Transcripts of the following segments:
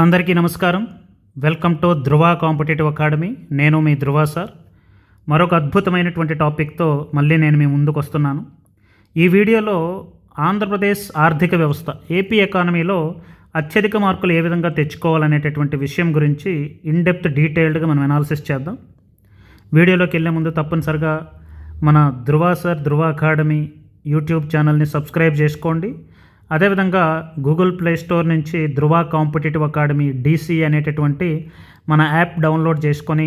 అందరికీ నమస్కారం. Welcome to Dhruva competitive academy. నేను మీ ధృవ సార్. మరొక అద్భుతమైనటువంటి టాపిక్తో మళ్ళీ నేను మీ ముందుకు వస్తున్నాను. ఈ వీడియోలో ఆంధ్రప్రదేశ్ ఆర్థిక వ్యవస్థ ఏపీ ఎకానమీలో అత్యధిక మార్కులు ఏ విధంగా తెచ్చుకోవాలనేటటువంటి విషయం గురించి ఇన్డెప్త్ డీటెయిల్డ్గా మనం అనాలిసిస్ చేద్దాం. వీడియోలోకి వెళ్ళే ముందు తప్పనిసరిగా మన ధృవ సార్ ధృవ అకాడమీ యూట్యూబ్ ఛానల్ని సబ్స్క్రైబ్ చేసుకోండి. అదేవిధంగా గూగుల్ ప్లే స్టోర్ నుంచి ధృవ కాంపిటేటివ్ అకాడమీ DC అనేటటువంటి మన యాప్ డౌన్లోడ్ చేసుకొని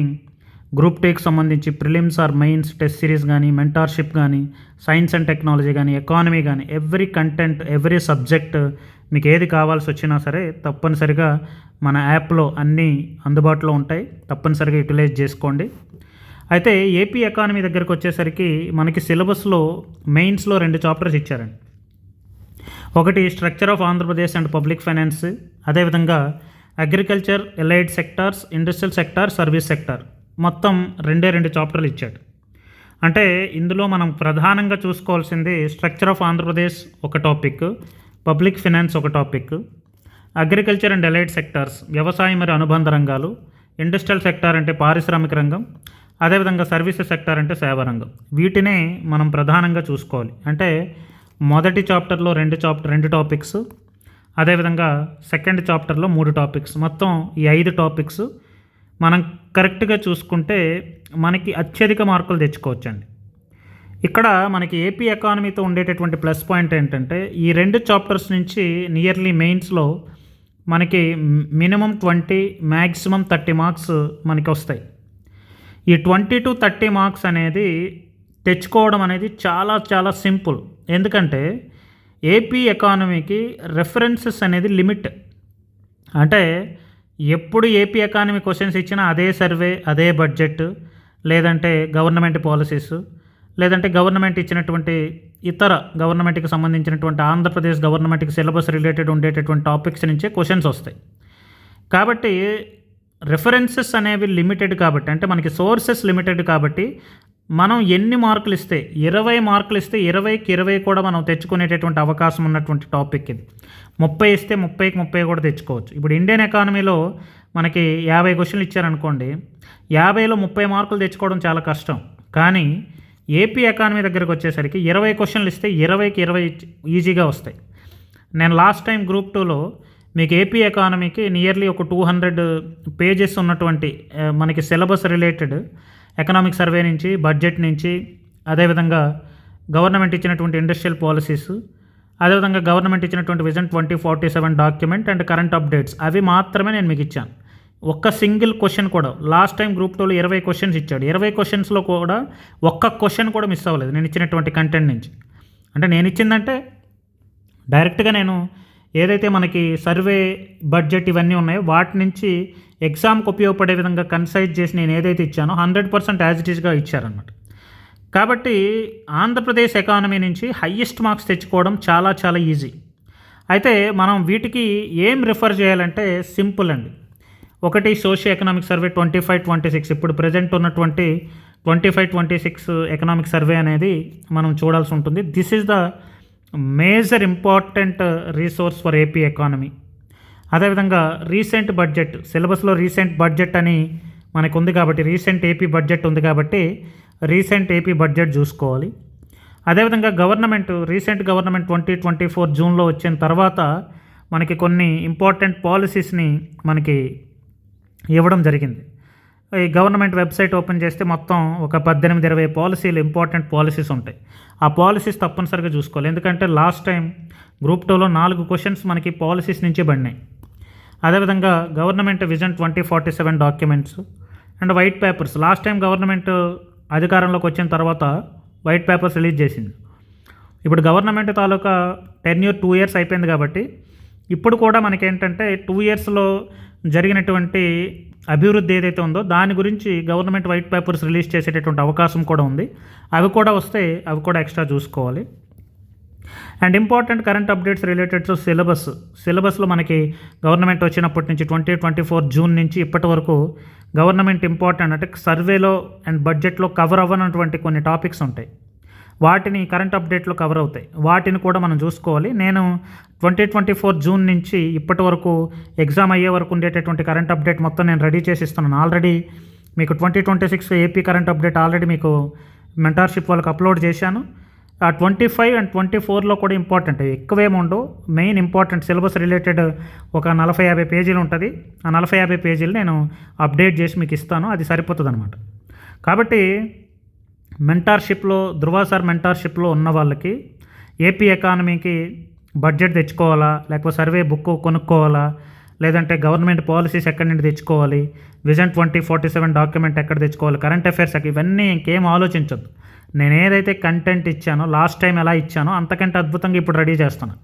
గ్రూప్ టేకి సంబంధించి prelims or mains test series కానీ, మెంటార్షిప్ కానీ, సైన్స్ అండ్ టెక్నాలజీ కానీ, ఎకానమీ కానీ, ఎవ్రీ కంటెంట్ ఎవ్రీ సబ్జెక్ట్ మీకు ఏది కావాల్సి వచ్చినా సరే తప్పనిసరిగా మన యాప్లో అన్నీ అందుబాటులో ఉంటాయి. తప్పనిసరిగా యూటిలైజ్ చేసుకోండి. అయితే ఏపీ ఎకానమీ దగ్గరకు వచ్చేసరికి మనకి సిలబస్లో మెయిన్స్లో 2 చాప్టర్స్ ఇచ్చారండి. ఒకటి structure of Andhra Pradesh and public finance, అదేవిధంగా agriculture, allied sectors, industrial sector, service sector, మొత్తం 2 చాప్టర్లు ఇచ్చాడు. అంటే ఇందులో మనం ప్రధానంగా చూసుకోవాల్సింది స్ట్రక్చర్ ఆఫ్ ఆంధ్రప్రదేశ్ ఒక టాపిక్, పబ్లిక్ ఫైనాన్స్ ఒక topic, agriculture and allied sectors వ్యవసాయం మరియు అనుబంధ రంగాలు, ఇండస్ట్రియల్ సెక్టార్ అంటే పారిశ్రామిక రంగం, అదేవిధంగా సర్వీసెస్ సెక్టార్ అంటే సేవా రంగం. వీటినే మనం ప్రధానంగా చూసుకోవాలి. అంటే మొదటి చాప్టర్లో 2 టాపిక్స్, అదేవిధంగా సెకండ్ చాప్టర్లో 3 టాపిక్స్, మొత్తం ఈ 5 టాపిక్స్ మనం కరెక్ట్గా చూసుకుంటే మనకి అత్యధిక మార్కులు తెచ్చుకోవచ్చండి. ఇక్కడ మనకి ఏపీ ఎకానమీతో ఉండేటటువంటి ప్లస్ పాయింట్ ఏంటంటే ఈ 2 చాప్టర్స్ నుంచి నియర్లీ మెయిన్స్లో మనకి మినిమం 20 మ్యాక్సిమం 30 మార్క్స్ మనకి వస్తాయి. ఈ 20 to 30 మార్క్స్ అనేది తెచ్చుకోవడం అనేది చాలా చాలా సింపుల్. ఎందుకంటే ఏపీ ఎకానమీకి రెఫరెన్సెస్ అనేది లిమిట్. అంటే ఎప్పుడు ఏపీ ఎకానమీ క్వశ్చన్స్ ఇచ్చినా అదే సర్వే, అదే బడ్జెట్, లేదంటే గవర్నమెంట్ పాలసీస్, లేదంటే గవర్నమెంట్ ఇచ్చినటువంటి ఇతర గవర్నమెంట్కి సంబంధించినటువంటి ఆంధ్రప్రదేశ్ గవర్నమెంట్కి సిలబస్ రిలేటెడ్ ఉండేటటువంటి టాపిక్స్ నుంచే క్వశ్చన్స్ వస్తాయి. కాబట్టి రెఫరెన్సెస్ అనేవి లిమిటెడ్ కాబట్టి, అంటే మనకి సోర్సెస్ లిమిటెడ్ కాబట్టి మనం ఎన్ని మార్కులు ఇస్తే 20 మార్కులు ఇస్తే 20కి 20 కూడా మనం తెచ్చుకునేటటువంటి అవకాశం ఉన్నటువంటి టాపిక్ ఇది. 30 ఇస్తే 30కి 30 కూడా తెచ్చుకోవచ్చు. ఇప్పుడు ఇండియన్ ఎకానమీలో మనకి 50 క్వశ్చన్లు ఇచ్చారనుకోండి, 50లో 30 మార్కులు తెచ్చుకోవడం చాలా కష్టం. కానీ ఏపీ ఎకానమీ దగ్గరకు వచ్చేసరికి 20 క్వశ్చన్లు ఇస్తే 20కి 20 ఈజీగా వస్తాయి. నేను లాస్ట్ టైం గ్రూప్ 2లో మీకు ఏపీ ఎకానమీకి నియర్లీ ఒక 200 పేజెస్ ఉన్నటువంటి మనకి సిలబస్ రిలేటెడ్ ఎకనామిక్ సర్వే నుంచి, బడ్జెట్ నుంచి, అదేవిధంగా గవర్నమెంట్ ఇచ్చినటువంటి ఇండస్ట్రియల్ పాలసీస్, అదేవిధంగా గవర్నమెంట్ ఇచ్చినటువంటి vision 2047 document and current updates, అవి మాత్రమే నేను మీకు ఇచ్చాను. ఒక్క సింగిల్ క్వశ్చన్ కూడా లాస్ట్ టైం గ్రూప్ 2లో 20 క్వశ్చన్స్ ఇచ్చాడు. 20 క్వశ్చన్స్లో కూడా ఒక్క క్వశ్చన్ కూడా మిస్ అవ్వలేదు నేను ఇచ్చినటువంటి కంటెంట్ నుంచి. అంటే నేను ఇచ్చిందంటే డైరెక్ట్గా నేను ఏదైతే మనకి సర్వే, బడ్జెట్ ఇవన్నీ ఉన్నాయో వాటి నుంచి ఎగ్జామ్కి ఉపయోగపడే విధంగా కన్సైజ్ చేసి నేను ఏదైతే ఇచ్చానో 100% యాజ్ ఇట్ ఈస్గా ఇచ్చారనమాట. కాబట్టి ఆంధ్రప్రదేశ్ ఎకానమీ నుంచి హయ్యెస్ట్ మార్క్స్ తెచ్చుకోవడం చాలా చాలా ఈజీ. అయితే మనం వీటికి ఏం రిఫర్ చేయాలంటే సింపుల్ అండి. ఒకటి సోషియో ఎకనామిక్ సర్వే 25-26, ఇప్పుడు ప్రజెంట్ ఉన్నటువంటి 25-26 ఎకనామిక్ సర్వే అనేది మనం చూడాల్సి ఉంటుంది. This is the major important resource for AP economy. అదేవిధంగా రీసెంట్ బడ్జెట్, సిలబస్లో రీసెంట్ బడ్జెట్ అని మనకు ఉంది కాబట్టి, రీసెంట్ ఏపీ బడ్జెట్ ఉంది కాబట్టి రీసెంట్ ఏపీ బడ్జెట్ చూసుకోవాలి. అదేవిధంగా గవర్నమెంట్, రీసెంట్ గవర్నమెంట్ 2024 జూన్లో వచ్చిన తర్వాత మనకి కొన్ని ఇంపార్టెంట్ పాలసీస్ని మనకి ఇవ్వడం జరిగింది. ఈ గవర్నమెంట్ వెబ్సైట్ ఓపెన్ చేస్తే మొత్తం ఒక 18-20 పాలసీలు, ఇంపార్టెంట్ పాలసీస్ ఉంటాయి. ఆ పాలసీస్ తప్పనిసరిగా చూసుకోవాలి. ఎందుకంటే లాస్ట్ టైం గ్రూప్ 2లో 4 క్వశ్చన్స్ మనకి పాలసీస్ నుంచే పడినాయి. అదేవిధంగా government vision 2047 documents and white papers. Last time government అధికారంలోకి వచ్చిన తర్వాత వైట్ పేపర్స్ రిలీజ్ చేసింది. ఇప్పుడు గవర్నమెంట్ తాలూకా టెన్యూర్ 2 years అయిపోయింది కాబట్టి ఇప్పుడు కూడా మనకేంటంటే 2 yearsలో జరిగినటువంటి అభివృద్ధి ఏదైతే ఉందో దాని గురించి గవర్నమెంట్ వైట్ పేపర్స్ రిలీజ్ చేసేటటువంటి అవకాశం కూడా ఉంది. అవి కూడా వస్తే అవి కూడా ఎక్స్ట్రా చూసుకోవాలి. And important current updates related to సిలబస్లో మనకి గవర్నమెంట్ వచ్చినప్పటి నుంచి 2024 జూన్ నుంచి ఇప్పటి వరకు గవర్నమెంట్ ఇంపార్టెంట్ అంటే సర్వేలో అండ్ బడ్జెట్లో కవర్ అవ్వనటువంటి కొన్ని టాపిక్స్ ఉంటాయి. వాటిని కరెంట్ అప్డేట్లు కవర్ అవుతాయి, వాటిని కూడా మనం చూసుకోవాలి. నేను 2024 జూన్ నుంచి ఇప్పటి వరకు ఎగ్జామ్ అయ్యే వరకు ఉండేటటువంటి కరెంట్ అప్డేట్ మొత్తం నేను రెడీ చేసి ఇస్తున్నాను. ఆల్రెడీ మీకు 2026 ఏపీ కరెంట్ అప్డేట్ ఆల్రెడీ మీకు మెంటార్షిప్ వాళ్ళకి అప్లోడ్ చేశాను. ఆ 25 అండ్ 24లో కూడా ఇంపార్టెంట్, ఎక్కువేమి ఉండవు, మెయిన్ ఇంపార్టెంట్ సిలబస్ రిలేటెడ్ ఒక 40-50 పేజీలు ఉంటుంది. ఆ 40-50 పేజీలు నేను అప్డేట్ చేసి మీకు ఇస్తాను, అది సరిపోతుంది అనమాట. కాబట్టి మెంటార్షిప్లో ధృవ సార్ మెంటార్షిప్లో ఉన్న వాళ్ళకి ఏపీ ఎకానమీకి బడ్జెట్ తెచ్చుకోవాలా, లేకపోతే సర్వే బుక్ కొనుక్కోవాలా, లేదంటే గవర్నమెంట్ పాలసీస్ ఎక్కడి నుండి తెచ్చుకోవాలి, విజన్ 2047 డాక్యుమెంట్ ఎక్కడ తెచ్చుకోవాలి, కరెంట్ అఫైర్స్ ఇవన్నీ ఇంకేం ఆలోచించద్దు. నేను ఏదైతే కంటెంట్ ఇచ్చానో లాస్ట్ టైం ఎలా ఇచ్చానో అంతకంటే అద్భుతంగా ఇప్పుడు రెడీ చేస్తాను.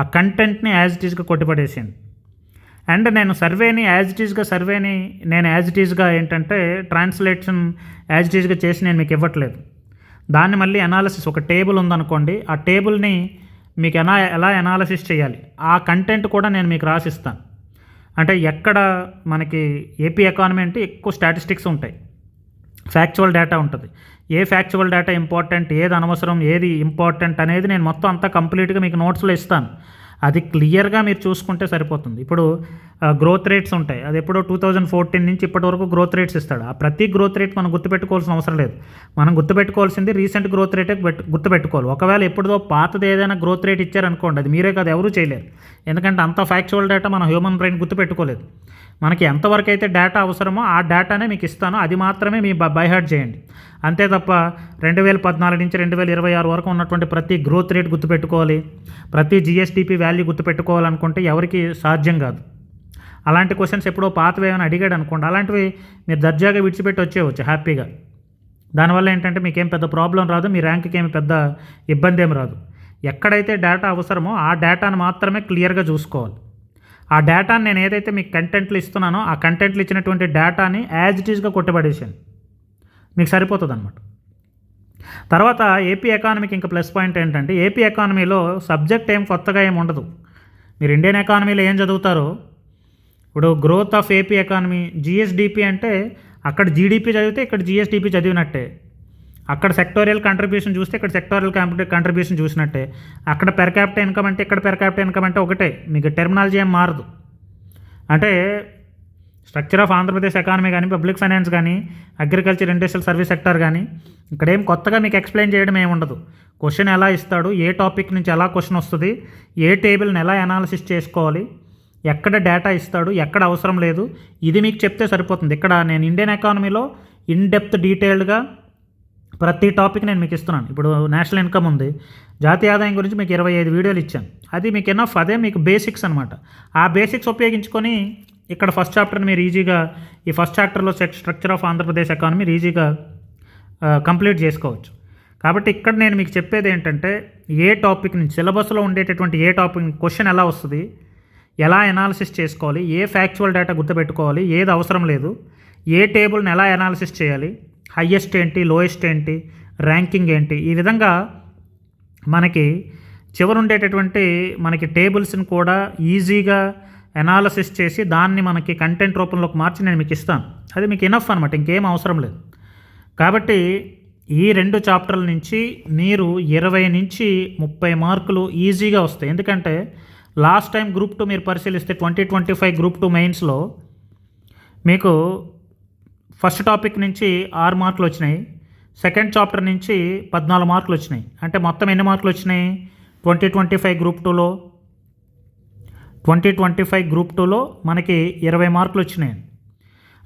ఆ కంటెంట్ని యాజ్ ఇట్ ఈజ్గా కొట్టిపడేసింది. అండ్ నేను సర్వేని యాజ్ ఇట్ ఈజ్గా ఏంటంటే ట్రాన్స్లేషన్ యాజ్ ఇట్ ఈజ్గా చేసి నేను మీకు ఇవ్వట్లేదు. దాన్ని మళ్ళీ అనాలిసిస్, ఒక టేబుల్ ఉందనుకోండి, ఆ టేబుల్ని మీకు ఎలా అనాలిసిస్ చేయాలి ఆ కంటెంట్ కూడా నేను మీకు రాసిస్తాను. అంటే ఎక్కడ మనకి ఏపీ ఎకానమీ అంటే ఎక్కువ స్టాటిస్టిక్స్ ఉంటాయి, ఫ్యాక్చువల్ డేటా ఉంటుంది. ఏ ఫ్యాక్చువల్ డేటా ఇంపార్టెంట్, ఏది అనవసరం, ఏది ఇంపార్టెంట్ అనేది నేను మొత్తం అంతా కంప్లీట్గా మీకు నోట్స్లో ఇస్తాను. అది క్లియర్గా మీరు చూసుకుంటే సరిపోతుంది. ఇప్పుడు గ్రోత్ రేట్స్ ఉంటాయి, అది ఎప్పుడో 2014 నుంచి ఇప్పటి వరకు గ్రోత్ రేట్స్ ఇస్తాడు. ఆ ప్రతి గ్రోత్ రేట్ మనం గుర్తుపెట్టుకోవాల్సిన అవసరం లేదు. మనం గుర్తుపెట్టుకోవాల్సింది రీసెంట్ గ్రోత్ రేటే గుర్తుపెట్టుకోవాలి. ఒకవేళ ఎప్పుడుదో పాతది ఏదైనా గ్రోత్ రేట్ ఇచ్చారనుకోండి, అది మీరే కాదు ఎవరూ చేయలేరు. ఎందుకంటే అంత ఫ్యాక్చువల్ డేటా మనం హ్యూమన్ బ్రెయిన్ గుర్తుపెట్టుకోలేదు. మనకి ఎంతవరకు అయితే డేటా అవసరమో ఆ డేటానే మీకు ఇస్తాను, అది మాత్రమే మీ బైహార్ట్ చేయండి. అంతే తప్ప 2014 నుంచి 2026 వరకు ఉన్నటువంటి ప్రతి గ్రోత్ రేట్ గుర్తుపెట్టుకోవాలి, ప్రతి జిఎస్డిపి వాల్యూ గుర్తుపెట్టుకోవాలనుకుంటే ఎవరికి సాధ్యం కాదు. అలాంటి క్వశ్చన్స్ ఎప్పుడో పాతవి ఏమైనా అడిగాడు అనుకోండి, అలాంటివి మీరు దర్జాగా విడిచిపెట్టి వచ్చేయచ్చు హ్యాపీగా. దానివల్ల ఏంటంటే మీకేం పెద్ద ప్రాబ్లం రాదు, మీ ర్యాంక్కి ఏమి పెద్ద ఇబ్బంది ఏమి రాదు. ఎక్కడైతే డేటా అవసరమో ఆ డేటాను మాత్రమే క్లియర్గా చూసుకోవాలి. ఆ డేటాని నేను ఏదైతే మీకు కంటెంట్లు ఇస్తున్నానో ఆ కంటెంట్లు ఇచ్చినటువంటి డేటాని యాజ్ ఇట్ ఈజ్గా కొట్టబడేసాను, మీకు సరిపోతుంది అనమాట. తర్వాత ఏపీ ఎకానమీకి ఇంకా ప్లస్ పాయింట్ ఏంటంటే, ఏపీ ఎకానమీలో సబ్జెక్ట్ ఏం కొత్తగా ఏమి ఉండదు. మీరు ఇండియన్ ఎకానమీలో ఏం చదువుతారో, ఇప్పుడు growth of AP economy, GSDP అంటే అక్కడ జీడిపి చదివితే ఇక్కడ జిఎస్డిపి చదివినట్టే, అక్కడ సెక్టోరియల్ కంట్రిబ్యూషన్ చూస్తే ఇక్కడ సెక్టోరియల్ కంట్రిబ్యూషన్ చూసినట్టే, అక్కడ పెర్ క్యాపిటల్ ఇన్కమ్ అంటే ఇక్కడ పెర్ క్యాపిటల్ ఇన్కమ్ అంటే ఒకటే, మీకు టెర్మినాలజీ ఏం మారదు. అంటే స్ట్రక్చర్ ఆఫ్ ఆంధ్రప్రదేశ్ ఎకానమీ కానీ, పబ్లిక్ ఫైనాన్స్ కానీ, అగ్రికల్చర్ ఇండస్ట్రియల్ సర్వీస్ సెక్టర్ కానీ, ఇక్కడ ఏం కొత్తగా మీకు ఎక్స్ప్లెయిన్ చేయడం ఏమి ఉండదు. క్వశ్చన్ ఎలా ఇస్తాడు, ఏ టాపిక్ నుంచి ఎలా క్వశ్చన్ వస్తుంది, ఏ టేబుల్ని ఎలా అనాలిసిస్ చేసుకోవాలి, ఎక్కడ డేటా ఇస్తాడు, ఎక్కడ అవసరం లేదు, ఇది మీకు చెప్తే సరిపోతుంది. ఇక్కడ నేను ఇండియన్ ఎకానమీలో ఇన్ డెప్త్ డీటెయిల్డ్గా ప్రతి టాపిక్ నేను మీకు ఇస్తున్నాను. ఇప్పుడు నేషనల్ ఇన్కమ్ ఉంది, జాతీయ ఆదాయం గురించి మీకు 25 వీడియోలు ఇచ్చాను, అది మీకు ఎనఫ్, అదే మీకు బేసిక్స్ అనమాట. ఆ బేసిక్స్ ఉపయోగించుకొని ఇక్కడ ఫస్ట్ చాప్టర్ని మీరు ఈజీగా, ఈ ఫస్ట్ చాప్టర్లో స్ట్రక్చర్ ఆఫ్ ఆంధ్రప్రదేశ్ ఎకానమీ మీరు ఈజీగా కంప్లీట్ చేసుకోవచ్చు. కాబట్టి ఇక్కడ నేను మీకు చెప్పేది ఏంటంటే, ఏ టాపిక్ నుంచి సిలబస్లో ఉండేటటువంటి ఏ టాపిక్ క్వశ్చన్ ఎలా వస్తుంది, ఎలా అనాలిసిస్ చేసుకోవాలి, ఏ ఫ్యాక్చువల్ డేటా గుర్తుపెట్టుకోవాలి, ఏది అవసరం లేదు, ఏ టేబుల్ని ఎలా అనాలిసిస్ చేయాలి, హయ్యెస్ట్ ఏంటి, లోయెస్ట్ ఏంటి, ర్యాంకింగ్ ఏంటి, ఈ విధంగా మనకి చివరి ఉండేటటువంటి మనకి టేబుల్స్ని కూడా ఈజీగా అనాలిసిస్ చేసి దాన్ని మనకి కంటెంట్ రూపంలోకి మార్చి నేను మీకు ఇస్తాను. అది మీకు ఇనఫ్ అనమాట, ఇంకేం అవసరం లేదు. కాబట్టి ఈ 2 చాప్టర్ల నుంచి మీరు 20 నుంచి 30 మార్కులు ఈజీగా వస్తాయి. ఎందుకంటే లాస్ట్ టైం గ్రూప్ 2 మీరు పరిశీలిస్తే 2025 గ్రూప్ 2 మెయిన్స్లో మీకు ఫస్ట్ టాపిక్ నుంచి 6 మార్కులు వచ్చినాయి, సెకండ్ చాప్టర్ నుంచి 14 మార్కులు వచ్చినాయి. అంటే మొత్తం ఎన్ని మార్కులు వచ్చినాయి 2025 గ్రూప్ 2లో? 2025 గ్రూప్ 2లో మనకి 20 మార్కులు వచ్చినాయి.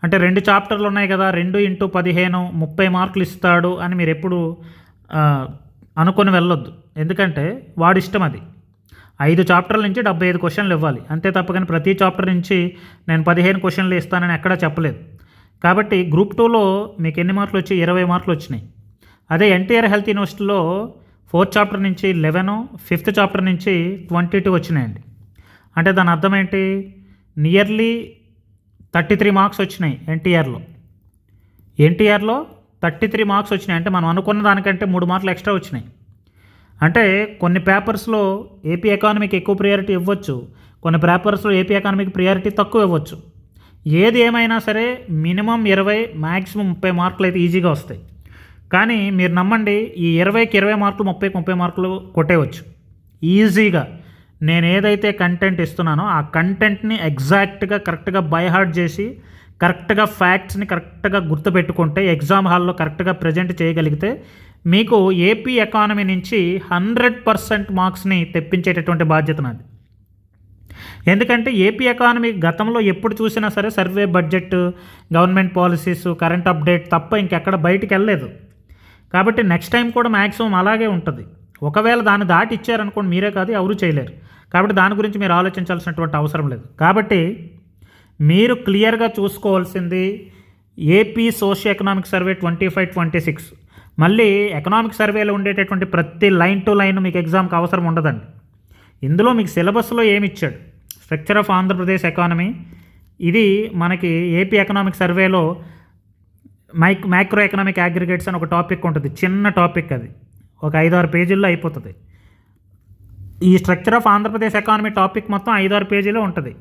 అంటే 2 చాప్టర్లు ఉన్నాయి కదా, 2 × 15 30 మార్కులు ఇస్తాడు అని మీరు ఎప్పుడు అనుకొని వెళ్ళొద్దు. ఎందుకంటే వాడి ఇష్టం అది. 5 చాప్టర్ల నుంచి 75 క్వశ్చన్లు ఇవ్వాలి, అంతే తప్ప కానీ ప్రతి చాప్టర్ నుంచి నేను 15 క్వశ్చన్లు ఇస్తానని ఎక్కడా చెప్పలేదు. కాబట్టి గ్రూప్ 2లో మీకు ఎన్ని మార్కులు వచ్చి 20 మార్కులు వచ్చినాయి. అదే ఎన్టీఆర్ హెల్త్ యూనివర్సిటీలో 4th చాప్టర్ నుంచి 11, 5th చాప్టర్ నుంచి 22 వచ్చినాయండి. అంటే దాని అర్థం ఏంటి, నియర్లీ 33 మార్క్స్ వచ్చినాయి ఎన్టీఆర్లో 33 మార్క్స్ వచ్చినాయి. అంటే మనం అనుకున్న దానికంటే 3 మార్కులు ఎక్స్ట్రా వచ్చినాయి. అంటే కొన్ని పేపర్స్లో ఏపీ ఎకానమీకి ఎక్కువ ప్రియారిటీ ఇవ్వచ్చు, కొన్ని పేపర్స్లో ఏపీ ఎకానమీకి ప్రియారిటీ తక్కువ ఇవ్వచ్చు. ఏది ఏమైనా సరే మినిమం 20 మ్యాక్సిమం 30 మార్కులు అయితే ఈజీగా వస్తాయి. కానీ మీరు నమ్మండి, ఈ 20కి 20 మార్కులు, 30కి 30 మార్కులు కొట్టేయవచ్చు ఈజీగా. నేను ఏదైతే కంటెంట్ ఇస్తున్నానో ఆ కంటెంట్ని ఎగ్జాక్ట్గా కరెక్ట్గా బై హార్ట్ చేసి కరెక్ట్గా ఫ్యాక్ట్స్ని కరెక్ట్గా గుర్తుపెట్టుకుంటే ఎగ్జామ్ హాల్లో కరెక్ట్గా ప్రజెంట్ చేయగలిగితే మీకు ఏపీ ఎకానమీ నుంచి 100% మార్క్స్ని తెప్పించేటటువంటి బాధ్యత నాది. ఎందుకంటే ఏపీ ఎకానమీ గతంలో ఎప్పుడు చూసినా సరే survey, budget, government policies, current update తప్ప ఇంకెక్కడ బయటికి వెళ్ళలేదు. కాబట్టి నెక్స్ట్ టైం కూడా మ్యాక్సిమం అలాగే ఉంటుంది. ఒకవేళ దాన్ని దాటి ఇచ్చారనుకోండి, మీరే కాదు ఎవరు చేయలేరు. కాబట్టి దాని గురించి మీరు ఆలోచించాల్సినటువంటి అవసరం లేదు. కాబట్టి మీరు క్లియర్గా చూసుకోవాల్సింది ఏపీ సోషియో ఎకనామిక్ సర్వే 25-26. మళ్ళీ ఎకనామిక్ సర్వేలో ఉండేటటువంటి ప్రతి లైన్ టు లైన్ మీకు ఎగ్జామ్కి అవసరం ఉండదండి. ఇందులో మీకు సిలబస్లో ఏమి ఇచ్చాడు, స్ట్రక్చర్ ఆఫ్ ఆంధ్రప్రదేశ్ ఎకానమీ, ఇది మనకి ఏపీ ఎకనామిక్ సర్వేలో మైక్రో ఎకనామిక్ అగ్రిగేట్స్ అని ఒక టాపిక్ ఉంటుంది. చిన్న టాపిక్, అది ఒక 5-6 పేజీల్లో అయిపోతుంది. ఈ structure of Andhra Pradesh economy topic మొత్తం 5-6 పేజీలో ఉంటుంది.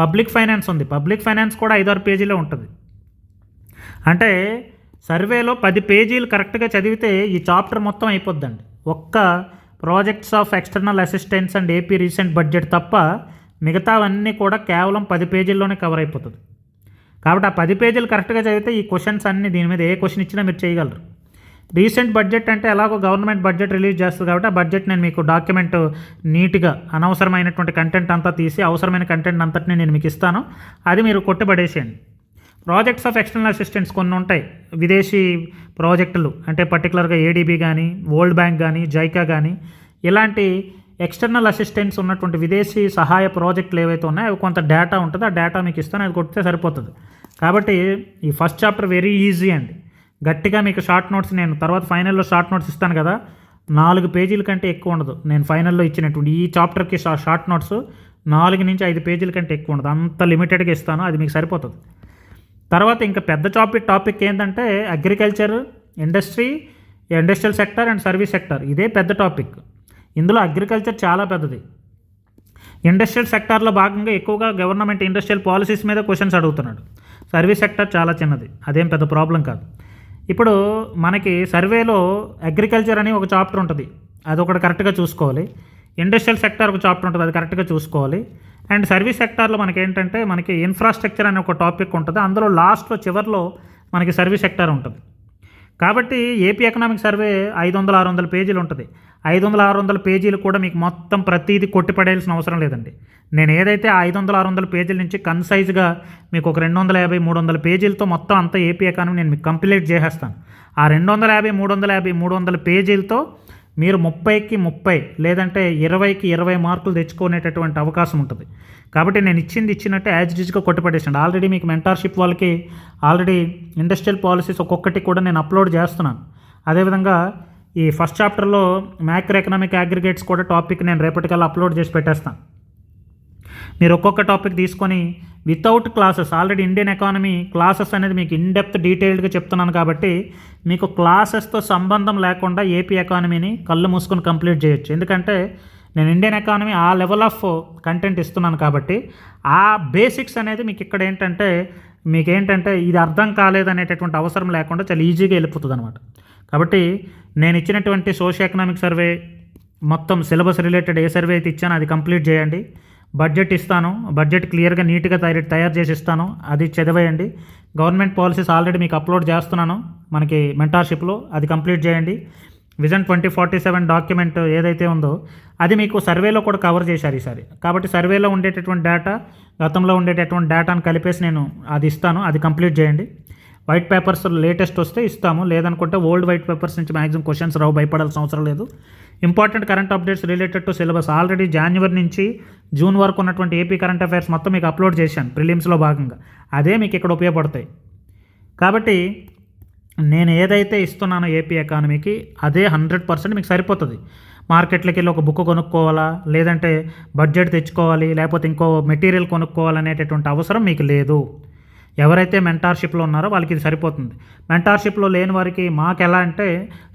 పబ్లిక్ ఫైనాన్స్ ఉంది, పబ్లిక్ ఫైనాన్స్ కూడా 5-6 పేజీలో ఉంటుంది. అంటే సర్వేలో 10 పేజీలు కరెక్ట్గా చదివితే ఈ చాప్టర్ మొత్తం అయిపోద్దండి. ఒక్క projects of external assistance and AP recent budget తప్ప మిగతావన్నీ కూడా కేవలం 10 పేజీల్లోనే కవర్ అయిపోతుంది. కాబట్టి ఆ 10 పేజీలు కరెక్ట్గా చదివితే ఈ క్వశ్చన్స్ అన్నీ, దీని మీద ఏ క్వశ్చన్ ఇచ్చినా మీరు చేయగలరు. రీసెంట్ బడ్జెట్ అంటే ఎలాగో గవర్నమెంట్ బడ్జెట్ రిలీజ్ చేస్తుంది కాబట్టి ఆ బడ్జెట్ నేను మీకు డాక్యుమెంట్ నీట్గా అనవసరమైనటువంటి కంటెంట్ అంతా తీసి అవసరమైన కంటెంట్ అంతటిని నేను మీకు ఇస్తాను, అది మీరు కొట్టుబడేసేయండి. ప్రాజెక్ట్స్ ఆఫ్ ఎక్స్టర్నల్ అసిస్టెన్స్ కొన్ని ఉంటాయి, విదేశీ ప్రాజెక్టులు, అంటే పర్టికులర్గా ఏడీబీ కానీ, వరల్డ్ బ్యాంక్ కానీ, జైకా కానీ, ఇలాంటి ఎక్స్టర్నల్ అసిస్టెన్స్ ఉన్నటువంటి విదేశీ సహాయ ప్రాజెక్టులు ఏవైతే ఉన్నాయో అవి కొంత డేటా ఉంటుంది, ఆ డేటా మీకు ఇస్తాను, అది కొడితే సరిపోతుంది. కాబట్టి ఈ ఫస్ట్ చాప్టర్ వెరీ ఈజీ అండి. గట్టిగా మీకు షార్ట్ నోట్స్ నేను తర్వాత ఫైనల్లో షార్ట్ నోట్స్ ఇస్తాను కదా, 4 పేజీల కంటే ఎక్కువ ఉండదు. నేను ఫైనల్లో ఇచ్చినటువంటి ఈ చాప్టర్కి షార్ట్ నోట్స్ 4 నుంచి 5 పేజీల కంటే ఎక్కువ ఉండదు, అంత లిమిటెడ్గా ఇస్తాను, అది మీకు సరిపోతుంది. తర్వాత ఇంకా పెద్ద టాపిక్ ఏంటంటే agriculture, industrial sector and service sector. ఇదే పెద్ద టాపిక్. ఇందులో అగ్రికల్చర్ చాలా పెద్దది. ఇండస్ట్రియల్ సెక్టార్లో భాగంగా ఎక్కువగా గవర్నమెంట్ ఇండస్ట్రియల్ పాలసీస్ మీద క్వశ్చన్స్ అడుగుతున్నాడు. సర్వీస్ సెక్టర్ చాలా చిన్నది, అదేం పెద్ద ప్రాబ్లం కాదు. ఇప్పుడు మనకి సర్వేలో అగ్రికల్చర్ అని ఒక చాప్టర్ ఉంటుంది, అది ఒకటి కరెక్ట్గా చూసుకోవాలి. ఇండస్ట్రియల్ సెక్టార్ ఒక చాప్టర్ ఉంటుంది, అది కరెక్ట్గా చూసుకోవాలి. అండ్ సర్వీస్ సెక్టార్లో మనకి ఏంటంటే మనకి ఇన్ఫ్రాస్ట్రక్చర్ అనే ఒక టాపిక్ ఉంటుంది, అందులో లాస్ట్లో చివరిలో మనకి సర్వీస్ సెక్టార్ ఉంటుంది. కాబట్టి ఏపీ ఎకనామిక్ సర్వే 500-600 పేజీలు ఉంటుంది. 500-600 పేజీలు కూడా మీకు మొత్తం ప్రతిదీ కొట్టిపడేయాల్సిన అవసరం లేదండి. నేను ఏదైతే 500-600 పేజీల నుంచి కన్సైజ్గా మీకు ఒక 250-300 పేజీలతో మొత్తం అంతా ఏపీ ఎకానమీ నేను మీకు కంప్లీట్ చేసేస్తాను. ఆ 250-300 పేజీలతో మీరు 30కి 30 లేదంటే 20కి 20 మార్కులు తెచ్చుకునేటటువంటి అవకాశం ఉంటుంది. కాబట్టి నేను ఇచ్చినట్టే యాజ్ ఇట్ ఈజ్గా కొట్టిపడేసాను. ఆల్రెడీ మీకు మెంటార్షిప్ వాళ్ళకి ఆల్రెడీ ఇండస్ట్రియల్ పాలసీస్ ఒక్కొక్కటి కూడా నేను అప్లోడ్ చేస్తున్నాను. అదేవిధంగా ఈ ఫస్ట్ చాప్టర్లో మ్యాక్రో ఎకనామిక్ అగ్రిగేట్స్ కూడా టాపిక్ నేను రేపటికల్లా అప్లోడ్ చేసి పెట్టేస్తాను. మీరు ఒక్కొక్క టాపిక్ తీసుకొని without classes, already Indian economy classes అనేది మీకు ఇన్డెప్త్ డీటెయిల్డ్గా చెప్తున్నాను కాబట్టి మీకు క్లాసెస్తో సంబంధం లేకుండా ఏపీ ఎకానమీని కళ్ళు మూసుకొని కంప్లీట్ చేయొచ్చు. ఎందుకంటే నేను ఇండియన్ ఎకానమీ ఆ లెవెల్ ఆఫ్ కంటెంట్ ఇస్తున్నాను కాబట్టి ఆ బేసిక్స్ అనేది మీకు ఇక్కడ మీకేంటంటే ఇది అర్థం కాలేదనేటటువంటి అవసరం లేకుండా చాలా ఈజీగా వెళ్ళిపోతుంది అనమాట. కాబట్టి నేను ఇచ్చినటువంటి సోషియో ఎకనామిక్ సర్వే మొత్తం సిలబస్ రిలేటెడ్ ఏ సర్వే అయితే ఇచ్చానో అది కంప్లీట్ చేయండి. బడ్జెట్ ఇస్తాను, బడ్జెట్ క్లియర్గా నీట్గా తయారు చేసి ఇస్తాను, అది చదివేయండి. గవర్నమెంట్ పాలసీస్ ఆల్రెడీ మీకు అప్లోడ్ చేస్తున్నాను మనకి మెంటార్షిప్లో, అది కంప్లీట్ చేయండి. విజన్ 2047 డాక్యుమెంట్ ఏదైతే ఉందో అది మీకు సర్వేలో కూడా కవర్ చేశారు ఈసారి. కాబట్టి సర్వేలో ఉండేటటువంటి డేటా, గతంలో ఉండేటటువంటి డేటాను కలిపేసి నేను అది ఇస్తాను, అది కంప్లీట్ చేయండి. వైట్ పేపర్స్ లేటెస్ట్ వస్తే ఇస్తాము, లేదనుకుంటే ఓల్డ్ వైట్ పేపర్స్ నుంచి మ్యాక్సిమం క్వశ్చన్స్ రావు, భయపడాల్సిన అవసరం లేదు. Important current updates related to syllabus already జనవరి నుంచి జూన్ వరకు ఉన్నటువంటి ఏపీ కరెంట్ అఫైర్స్ మొత్తం మీకు అప్లోడ్ చేశాను ప్రిలిమ్స్లో భాగంగా, అదే మీకు ఇక్కడ ఉపయోగపడతాయి. కాబట్టి నేను ఏదైతే ఇస్తున్నానో ఏపీ ఎకానమీకి అదే 100% మీకు సరిపోతుంది. మార్కెట్లోకి వెళ్ళి ఒక బుక్ కొనుక్కోవాలా, లేదంటే బడ్జెట్ తెచ్చుకోవాలి, లేకపోతే ఇంకో మెటీరియల్ కొనుక్కోవాలనేటటువంటి అవసరం మీకు లేదు. ఎవరైతే మెంటార్షిప్లో ఉన్నారో వాళ్ళకి ఇది సరిపోతుంది. మెంటార్షిప్లో లేని వారికి మాకు ఎలా అంటే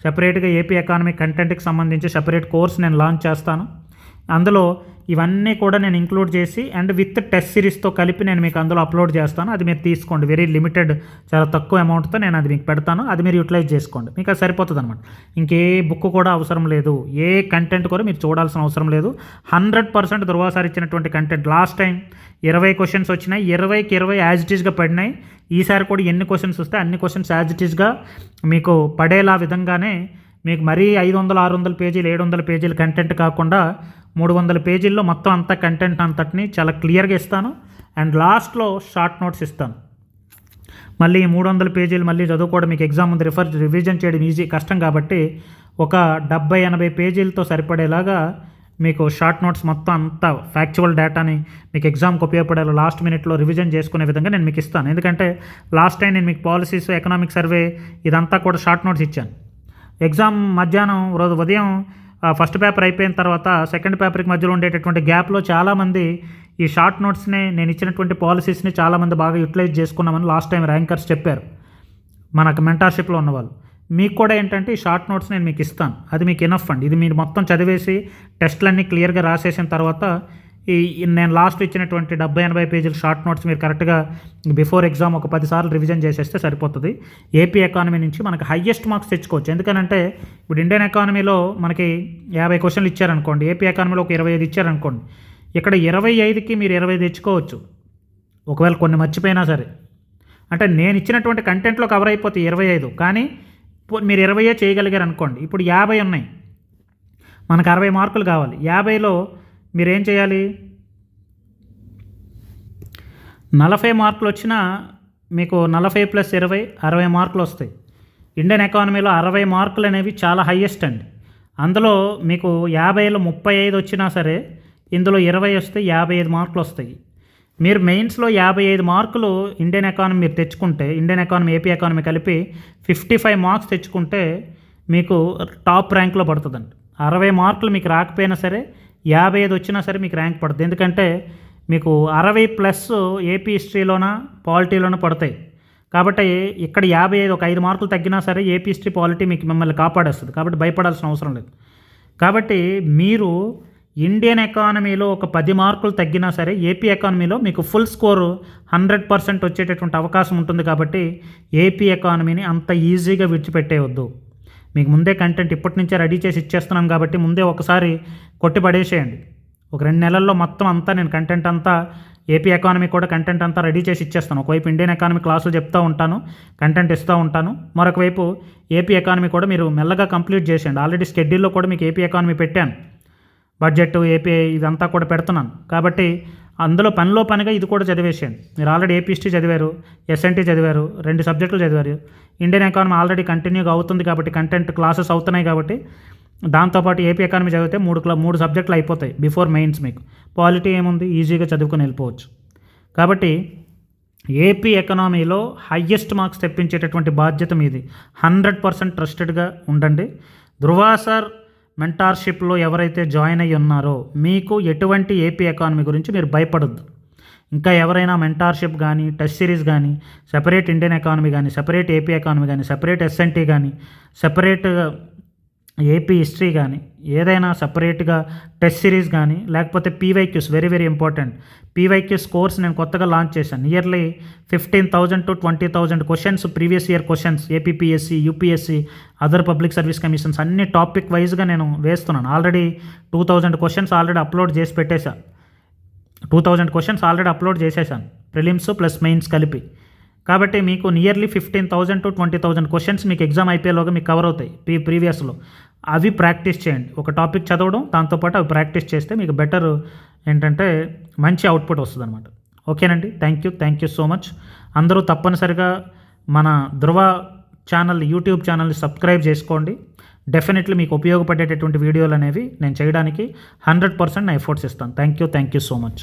సెపరేట్గా ఏపీ ఎకానమీ కంటెంట్కి సంబంధించి సెపరేట్ కోర్స్ నేను లాంచ్ చేస్తాను. అందులో ఇవన్నీ కూడా నేను ఇంక్లూడ్ చేసి అండ్ విత్ టెస్ట్ సిరీస్తో కలిపి నేను మీకు అందులో అప్లోడ్ చేస్తాను. అది మీరు తీసుకోండి. వెరీ లిమిటెడ్, చాలా తక్కువ అమౌంట్తో నేను అది మీకు పెడతాను. అది మీరు యూటిలైజ్ చేసుకోండి. మీకు అది సరిపోతుంది అనమాట. ఇంకే బుక్ కూడా అవసరం లేదు, ఏ కంటెంట్ కూడా మీరు చూడాల్సిన అవసరం లేదు. 100% ధృవ సార్ ఇచ్చినటువంటి కంటెంట్. లాస్ట్ టైం 20 క్వశ్చన్స్ వచ్చినాయి, 20కి 20 యాజ్ ఇట్ ఈస్గా పడినాయి. ఈసారి కూడా ఎన్ని క్వశ్చన్స్ వస్తే అన్ని క్వశ్చన్స్ యాజ్ ఇట్ ఈస్గా మీకు పడేలా విధంగానే మీకు మరీ 500, 600 పేజీలు, 700 పేజీలు కంటెంట్ కాకుండా 300 పేజీల్లో మొత్తం అంతా కంటెంట్ అంతటిని చాలా క్లియర్గా ఇస్తాను. అండ్ లాస్ట్లో షార్ట్ నోట్స్ ఇస్తాను. మళ్ళీ 300 పేజీలు మళ్ళీ చదువుకోవడం మీకు ఎగ్జామ్ ముందు రివిజన్ చేయడం ఈజీ, కష్టం కాబట్టి ఒక 70-80 పేజీలతో సరిపడేలాగా మీకు షార్ట్ నోట్స్ మొత్తం అంతా ఫ్యాక్చువల్ డేటాని మీకు ఎగ్జామ్కి ఉపయోగపడేలా లాస్ట్ మినిట్లో రివిజన్ చేసుకునే విధంగా నేను మీకు ఇస్తాను. ఎందుకంటే లాస్ట్ టైం నేను మీకు పాలసీస్, ఎకనామిక్ సర్వే ఇదంతా కూడా షార్ట్ నోట్స్ ఇచ్చాను. ఎగ్జామ్ మధ్యాహ్నం రోజు ఉదయం ఫస్ట్ పేపర్ అయిపోయిన తర్వాత సెకండ్ పేపర్కి మధ్యలో ఉండేటటువంటి గ్యాప్లో చాలామంది ఈ షార్ట్ నోట్స్ని, నేను ఇచ్చినటువంటి పాలసీస్ని చాలామంది బాగా యూటిలైజ్ చేసుకున్నామని లాస్ట్ టైం ర్యాంకర్స్ చెప్పారు, మనకు మెంటార్షిప్లో ఉన్నవాళ్ళు. మీకు కూడా ఏంటంటే ఈ షార్ట్ నోట్స్ నేను మీకు ఇస్తాను. అది మీకు ఎనఫ్ అండి. ఇది మీరు మొత్తం చదివేసి టెస్ట్లన్నీ క్లియర్గా రాసేసిన తర్వాత నేను లాస్ట్ ఇచ్చినటువంటి 70-80 పేజీల షార్ట్ నోట్స్ మీరు కరెక్ట్గా బిఫోర్ ఎగ్జామ్ ఒక 10 సార్లు రివిజన్ చేసేస్తే సరిపోతుంది. ఏపీ ఎకానమీ నుంచి మనకి హయ్యెస్ట్ మార్క్స్ తెచ్చుకోవచ్చు. ఎందుకనంటే ఇప్పుడు ఇండియన్ ఎకానమీలో మనకి 50 క్వశ్చన్లు ఇచ్చారనుకోండి, ఏపీ ఎకానమీలో ఒక 25 ఇచ్చారనుకోండి, ఇక్కడ 25కి మీరు 20 తెచ్చుకోవచ్చు, ఒకవేళ కొన్ని మర్చిపోయినా సరే. అంటే నేను ఇచ్చినటువంటి కంటెంట్లో కవర్ అయిపోతాయి 25, కానీ మీరు 20 చేయగలిగారు అనుకోండి. ఇప్పుడు 50 ఉన్నాయి, మనకు 60 మార్కులు కావాలి. 50లో మీరేం చేయాలి? 40 మార్కులు వచ్చినా మీకు 40 + 20 60 మార్కులు వస్తాయి. ఇండియన్ ఎకానమీలో 60 మార్కులు అనేవి చాలా హయ్యెస్ట్ అండి. అందులో మీకు 50లో 35 వచ్చినా సరే ఇందులో 20 వస్తే 55 మార్కులు వస్తాయి. మీరు మెయిన్స్లో 55 మార్కులు ఇండియన్ ఎకానమీ మీరు తెచ్చుకుంటే, ఇండియన్ ఎకానమీ, ఏపీ ఎకానమీ కలిపి 55 మార్క్స్ తెచ్చుకుంటే మీకు టాప్ ర్యాంక్లో పడుతుందండి. 60 మార్కులు మీకు రాకపోయినా సరే 55 వచ్చినా సరే మీకు ర్యాంక్ పడుతుంది. ఎందుకంటే మీకు 60+ ఏపీ హిస్టరీలోన, పాలిటీలోన పడతాయి. కాబట్టి ఇక్కడ 55, ఒక 5 మార్కులు తగ్గినా సరే ఏపీ హిస్టరీ, పాలిటీ మీకు మిమ్మల్ని కాపాడేస్తుంది. కాబట్టి భయపడాల్సిన అవసరం లేదు. కాబట్టి మీరు ఇండియన్ ఎకానమీలో ఒక 10 మార్కులు తగ్గినా సరే ఏపీ ఎకానమీలో మీకు ఫుల్ స్కోరు 100% వచ్చేటటువంటి అవకాశం ఉంటుంది. కాబట్టి ఏపీ ఎకానమీని అంత ఈజీగా విడిచిపెట్టేయవద్దు. మీకు ముందే కంటెంట్ ఇప్పటి నుంచే రెడీ చేసి ఇచ్చేస్తున్నాం కాబట్టి ముందే ఒకసారి కొట్టి పడేసేయండి. ఒక 2 నెలల్లో మొత్తం అంతా నేను కంటెంట్ అంతా, ఏపీ ఎకానమీ కూడా కంటెంట్ అంతా రెడీ చేసి ఇచ్చేస్తాను. ఒకవైపు ఇండియన్ ఎకానమీ క్లాసులు చెప్తూ ఉంటాను, కంటెంట్ ఇస్తూ ఉంటాను. మరొక వైపు ఏపీ ఎకానమీ కూడా మీరు మెల్లగా కంప్లీట్ చేసేయండి. ఆల్రెడీ షెడ్యూల్లో కూడా మీకు ఏపీ ఎకానమీ పెట్టాను, బడ్జెట్, ఏపీ ఇదంతా కూడా పెడుతున్నాను. కాబట్టి అందులో పనిలో పనిగా ఇది కూడా చదివేసేయండి. మీరు ఆల్రెడీ ఏపీ హిస్టరీ చదివారు, ఎస్ఎన్టీ చదివారు, 2 సబ్జెక్టులు చదివారు. ఇండియన్ ఎకానమీ ఆల్రెడీ కంటిన్యూగా అవుతుంది కాబట్టి, కంటెంట్ క్లాసెస్ అవుతున్నాయి కాబట్టి, దాంతోపాటు ఏపీ ఎకానమీ చదివితే 3 సబ్జెక్టులు అయిపోతాయి బిఫోర్ మెయిన్స్. మీకు పాలిటీ ఏముంది, ఈజీగా చదువుకొని వెళ్ళిపోవచ్చు. కాబట్టి ఏపీ ఎకనామీలో హయ్యెస్ట్ మార్క్స్ తెప్పించేటటువంటి బాధ్యత మీది. 100% ట్రస్టెడ్గా ఉండండి. ధృవ సార్ మెంటార్షిప్లో ఎవరైతే జాయిన్ అయ్యి ఉన్నారో మీకు ఎటువంటి ఏపీ ఎకానమీ గురించి మీరు భయపడొద్దు. ఇంకా ఎవరైనా మెంటార్షిప్ కానీ, టెస్ట్ సిరీస్ కానీ, సెపరేట్ ఇండియన్ ఎకానమీ కానీ, సెపరేట్ ఏపీ ఎకానమీ కానీ, సెపరేట్ ఎస్ఎన్టీ కానీ, సెపరేట్ ఏపీ హిస్టరీ కానీ, ఏదైనా సపరేట్గా టెస్ట్ సిరీస్ కానీ, లేకపోతే PYQs, very very important PYQs course నేను కొత్తగా లాంచ్ చేశాను. Nearly 15,000 to 20,000 questions, previous year questions, APPSC, UPSC, other public service commissions అన్ని టాపిక్ వైజ్గా నేను వేస్తున్నాను. ఆల్రెడీ 2,000 క్వశ్చన్స్ ఆల్రెడీ అప్లోడ్ చేసి పెట్టేశాను. 2,000 క్వశ్చన్స్ ఆల్రెడీ అప్లోడ్ చేసేసాను, ప్రిలిమ్స్ ప్లస్ మెయిన్స్ కలిపి. కాబట్టి మీకు నియర్లీ 15,000 to 20,000 క్వశ్చన్స్ మీకు ఎగ్జామ్ అయిపోయేలోగా మీకు కవర్ అవుతాయి ప్రీవియస్లో. అవి ప్రాక్టీస్ చేయండి. ఒక టాపిక్ చదవడం, దాంతోపాటు అవి ప్రాక్టీస్ చేస్తే మీకు బెటర్ ఏంటంటే మంచి అవుట్పుట్ వస్తుంది అనమాట. ఓకేనండి, థ్యాంక్ యూ సో మచ్. అందరూ తప్పనిసరిగా మన ధృవ ఛానల్, యూట్యూబ్ ఛానల్ని సబ్స్క్రైబ్ చేసుకోండి. డెఫినెట్లీ మీకు ఉపయోగపడేటటువంటి వీడియోలు అనేవి నేను చేయడానికి 100% నా ఎఫర్ట్స్ ఇస్తాను. Thank you so much.